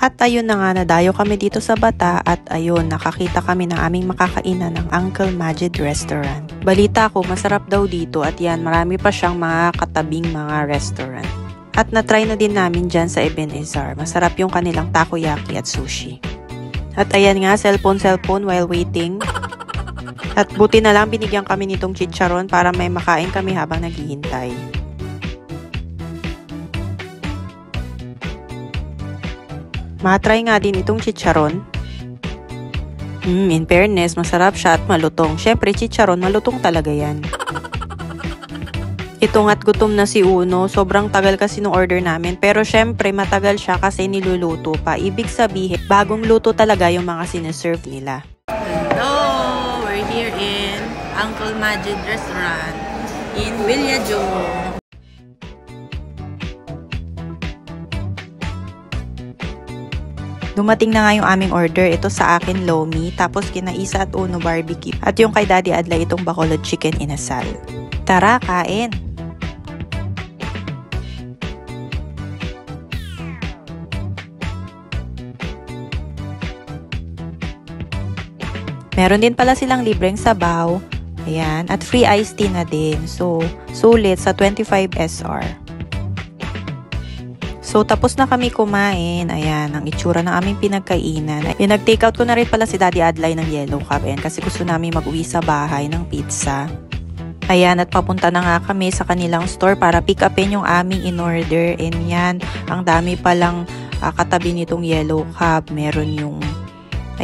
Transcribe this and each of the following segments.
At ayun na nga, nadayo kami dito sa Bata at ayun, nakakita kami ng aming makakainan ng Uncle Majid Restaurant. Balita ko, masarap daw dito at yan, marami pa siyang mga katabing mga restaurant. At na-try na din namin dyan sa Ebenezer. Masarap yung kanilang takoyaki at sushi. At ayan nga, cellphone while waiting. At buti na lang binigyan kami nitong chicharon para may makain kami habang naghihintay. Matry nga din itong chicharon. In fairness, masarap siya at malutong. Syempre, chicharon, malutong talaga yan. Ito nga't gutom na si Uno. Sobrang tagal kasi nung order namin. Pero syempre, matagal siya kasi niluluto pa. Ibig sabihin, bagong luto talaga yung mga sineserve nila. Hello! We're here in Uncle Majid Restaurant in Villaggio. Dumating na nga yung aming order. Ito sa akin, lomi. Tapos kina Isa at Uno barbecue. At yung kay Daddy Adlay, itong bacolod chicken inasal. Tara, kain! Meron din pala silang libreng sabaw. Ayan. At free iced tea na din. So, sulit sa 25 SR. So, tapos na kami kumain. Ayan, ang itsura ng aming pinagkainan. Nag-take out ko na rin pala si Daddy Adlay ng Yellow Cup. Ayan, kasi gusto namin mag-uwi sa bahay ng pizza. Ayan, at papunta na nga kami sa kanilang store para pick upin yung aming in-order. And yan, ang dami palang katabi nitong Yellow Cup. Meron yung,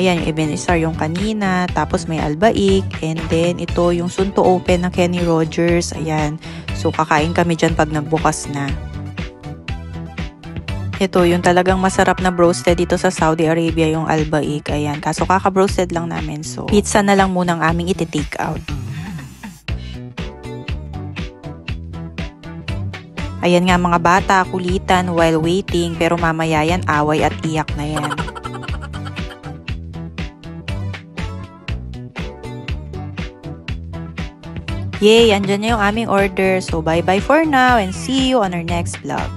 ayan, yung Ebenezer yung kanina. Tapos may albaik. And then, ito yung soon to open ng Kenny Rogers. Ayan, so kakain kami dyan pag nagbukas na. Ito, yung talagang masarap na broasted dito sa Saudi Arabia, yung albaik. Ayan, kaso kaka-broasted lang namin. So, pizza na lang munang aming iti-take out. Ayan nga mga bata, kulitan while waiting. Pero mamaya yan, away at iyak na yan. Yay! Andyan na yung aming order. So, bye-bye for now and see you on our next vlog.